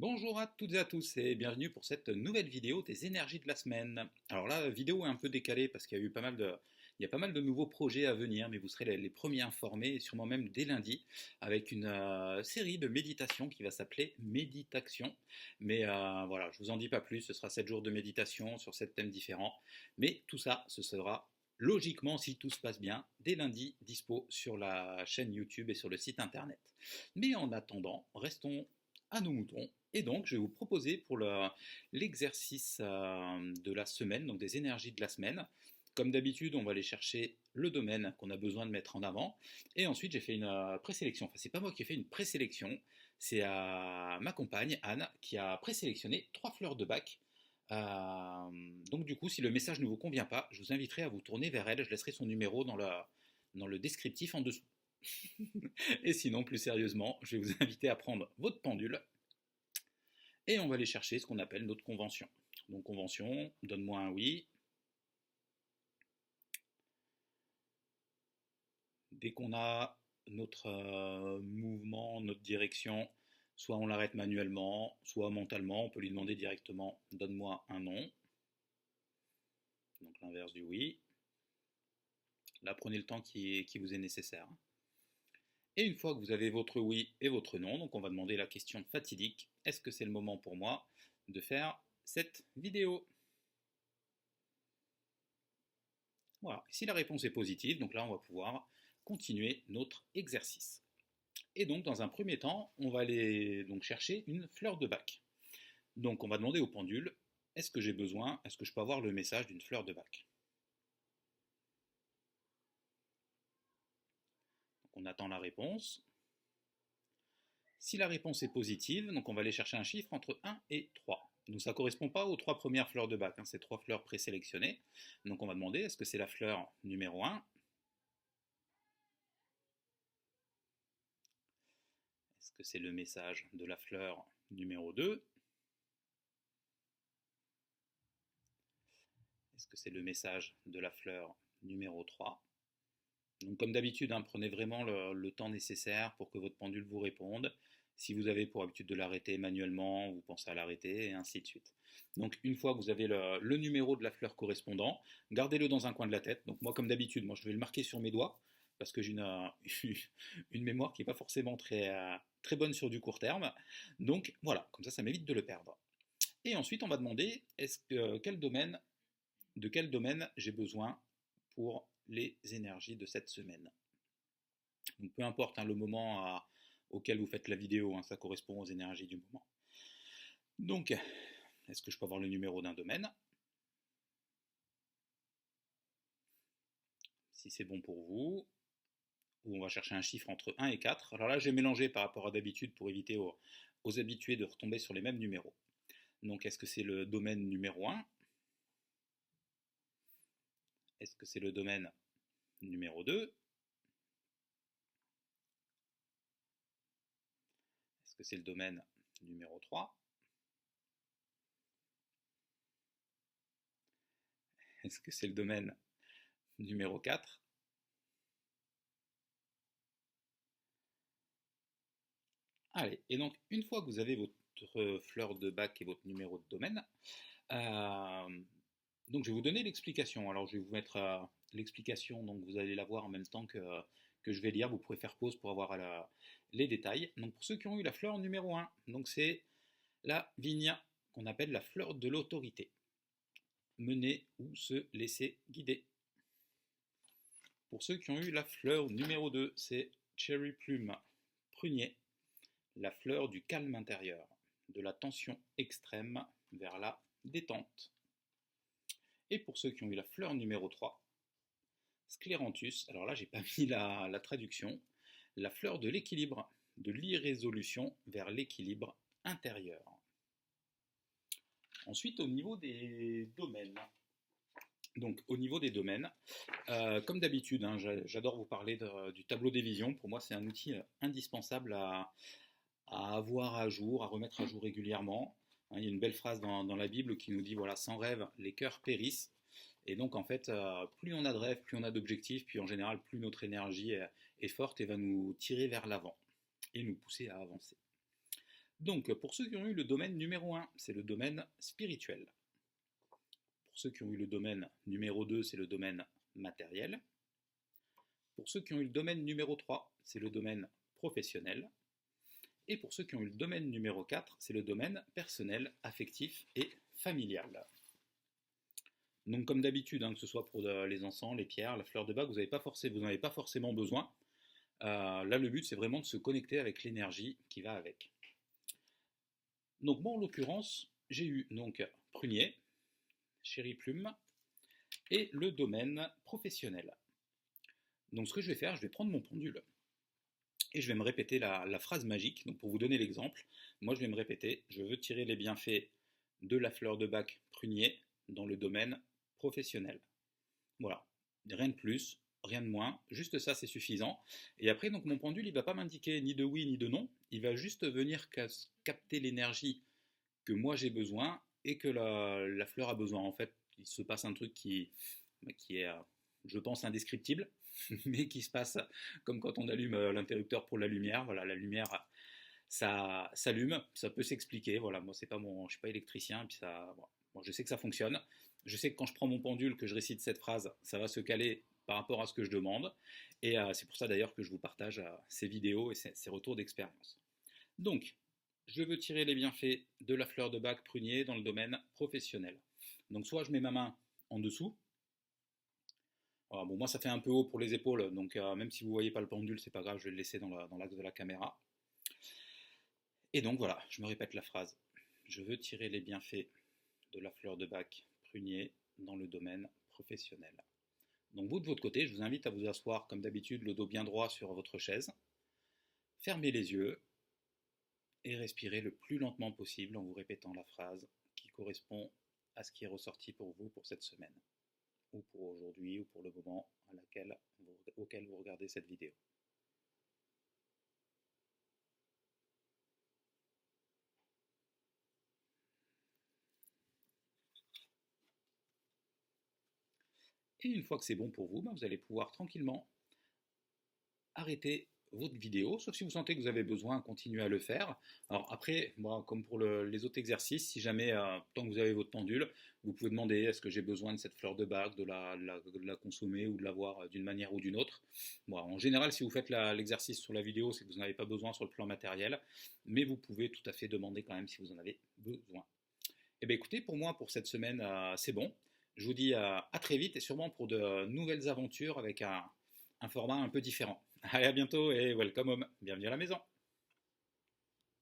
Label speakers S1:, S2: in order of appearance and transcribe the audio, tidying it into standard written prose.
S1: Bonjour à toutes et à tous et bienvenue pour cette nouvelle vidéo des énergies de la semaine. Alors là, la vidéo est un peu décalée parce qu'il y a eu pas mal de nouveaux projets à venir, mais vous serez les premiers informés, et sûrement même dès lundi, avec une série de méditations qui va s'appeler Méditation. Mais voilà, je vous en dis pas plus, ce sera 7 jours de méditation sur 7 thèmes différents. Mais tout ça, ce sera logiquement, si tout se passe bien, dès lundi, dispo sur la chaîne YouTube et sur le site internet. Mais en attendant, restons à nos moutons. Et donc, je vais vous proposer pour l'exercice de la semaine, donc des énergies de la semaine. Comme d'habitude, on va aller chercher le domaine qu'on a besoin de mettre en avant. Et ensuite, j'ai fait une présélection. Enfin, c'est pas moi qui ai fait une présélection, c'est ma compagne, Anne, qui a présélectionné 3 fleurs de bac. Donc, du coup, si le message ne vous convient pas, je vous inviterai à vous tourner vers elle. Je laisserai son numéro dans le descriptif en dessous. Et sinon, plus sérieusement, je vais vous inviter à prendre votre pendule et on va aller chercher ce qu'on appelle notre convention. Donc convention, donne-moi un oui. Dès qu'on a notre mouvement, notre direction, soit on l'arrête manuellement, soit mentalement, on peut lui demander directement donne-moi un non. Donc l'inverse du oui. Là, prenez le temps qui vous est nécessaire. Et une fois que vous avez votre oui et votre non, donc on va demander la question fatidique, est-ce que c'est le moment pour moi de faire cette vidéo? Voilà, si la réponse est positive, donc là on va pouvoir continuer notre exercice. Et donc dans un premier temps, on va aller donc chercher une fleur de bac. Donc on va demander au pendule, est-ce que j'ai besoin, est-ce que je peux avoir le message d'une fleur de bac? Donc on attend la réponse. Si la réponse est positive, donc on va aller chercher un chiffre entre 1 et 3. Donc ça ne correspond pas aux 3 premières fleurs de bac, c'est 3 fleurs présélectionnées. Donc on va demander, est-ce que c'est la fleur numéro 1? Est-ce que c'est le message de la fleur numéro 2? Est-ce que c'est le message de la fleur numéro 3? Donc comme d'habitude, prenez vraiment le temps nécessaire pour que votre pendule vous réponde. Si vous avez pour habitude de l'arrêter manuellement, vous pensez à l'arrêter, et ainsi de suite. Donc une fois que vous avez le numéro de la fleur correspondant, gardez-le dans un coin de la tête. Donc moi, comme d'habitude, je vais le marquer sur mes doigts, parce que j'ai une mémoire qui n'est pas forcément très bonne sur du court terme. Donc voilà, comme ça m'évite de le perdre. Et ensuite, on va demander de quel domaine j'ai besoin pour les énergies de cette semaine. Donc peu importe le moment auquel vous faites la vidéo, ça correspond aux énergies du moment. Donc, est-ce que je peux avoir le numéro d'un domaine? Si c'est bon pour vous, ou on va chercher un chiffre entre 1 et 4. Alors là, j'ai mélangé par rapport à d'habitude pour éviter aux habitués de retomber sur les mêmes numéros. Donc, est-ce que c'est le domaine numéro 1? Est-ce que c'est le domaine numéro 2? Est-ce que c'est le domaine numéro 3? Est-ce que c'est le domaine numéro 4? Allez, et donc une fois que vous avez votre fleur de bac et votre numéro de domaine, donc je vais vous donner l'explication. Alors je vais vous mettre l'explication, donc vous allez la voir en même temps que je vais lire. Vous pourrez faire pause pour avoir les détails. Donc pour ceux qui ont eu la fleur numéro 1, donc c'est la vigne qu'on appelle la fleur de l'autorité. Mener ou se laisser guider. Pour ceux qui ont eu la fleur numéro 2, c'est Cherry Plume, prunier, la fleur du calme intérieur, de la tension extrême vers la détente. Et pour ceux qui ont eu la fleur numéro 3, Scléranthus, alors là j'ai pas mis la traduction, la fleur de l'équilibre, de l'irrésolution vers l'équilibre intérieur. Ensuite au niveau des domaines. Donc au niveau des domaines, comme d'habitude, j'adore vous parler du tableau des visions. Pour moi c'est un outil indispensable à avoir à jour, à remettre à jour régulièrement. Il y a une belle phrase dans la Bible qui nous dit voilà, sans rêve, les cœurs périssent. Et donc en fait, plus on a de rêves, plus on a d'objectifs, puis en général, plus notre énergie est forte et va nous tirer vers l'avant et nous pousser à avancer. Donc, pour ceux qui ont eu le domaine numéro 1, c'est le domaine spirituel. Pour ceux qui ont eu le domaine numéro 2, c'est le domaine matériel. Pour ceux qui ont eu le domaine numéro 3, c'est le domaine professionnel. Et pour ceux qui ont eu le domaine numéro 4, c'est le domaine personnel, affectif et familial. Donc comme d'habitude, hein, que ce soit pour les encens, les pierres, la fleur de bac, vous n'en avez pas forcément besoin. Là, le but, c'est vraiment de se connecter avec l'énergie qui va avec. Donc moi, en l'occurrence, j'ai eu donc prunier, chéri plume et le domaine professionnel. Donc ce que je vais faire, je vais prendre mon pendule et je vais me répéter la phrase magique. Donc pour vous donner l'exemple, moi je vais me répéter, je veux tirer les bienfaits de la fleur de bac prunier dans le domaine professionnel. Voilà, rien de plus, rien de moins, juste ça c'est suffisant. Et après donc mon pendule il va pas m'indiquer ni de oui ni de non, il va juste venir capter l'énergie que moi j'ai besoin et que la fleur a besoin. En fait, il se passe un truc qui est, je pense, indescriptible, mais qui se passe comme quand on allume l'interrupteur pour la lumière. Voilà, la lumière, ça s'allume, ça peut s'expliquer. Voilà, moi, c'est pas je suis pas électricien, puis ça, bon, je sais que ça fonctionne. Je sais que quand je prends mon pendule, que je récite cette phrase, ça va se caler par rapport à ce que je demande. Et c'est pour ça d'ailleurs que je vous partage ces vidéos et ces retours d'expérience. Donc, je veux tirer les bienfaits de la fleur de bac prunier dans le domaine professionnel. Donc soit je mets ma main en dessous. Alors, bon, moi ça fait un peu haut pour les épaules, donc même si vous ne voyez pas le pendule, c'est pas grave, je vais le laisser dans l'axe de la caméra. Et donc voilà, je me répète la phrase. Je veux tirer les bienfaits de la fleur de bac prunier dans le domaine professionnel. Donc vous de votre côté, je vous invite à vous asseoir comme d'habitude, le dos bien droit sur votre chaise. Fermez les yeux et respirez le plus lentement possible en vous répétant la phrase qui correspond à ce qui est ressorti pour vous pour cette semaine, ou pour aujourd'hui, ou pour le moment auquel vous regardez cette vidéo. Et une fois que c'est bon pour vous, vous allez pouvoir tranquillement arrêter votre vidéo, sauf si vous sentez que vous avez besoin de continuer à le faire. Alors après, moi, comme pour les autres exercices, si jamais, tant que vous avez votre pendule, vous pouvez demander est-ce que j'ai besoin de cette fleur de bac, de la consommer ou de l'avoir d'une manière ou d'une autre. Bon, en général, si vous faites l'exercice sur la vidéo, c'est que vous n'en avez pas besoin sur le plan matériel, mais vous pouvez tout à fait demander quand même si vous en avez besoin. Eh bien écoutez, pour moi, pour cette semaine, c'est bon. Je vous dis à très vite et sûrement pour de nouvelles aventures avec un format un peu différent. Allez, à bientôt et welcome home. Bienvenue à la maison.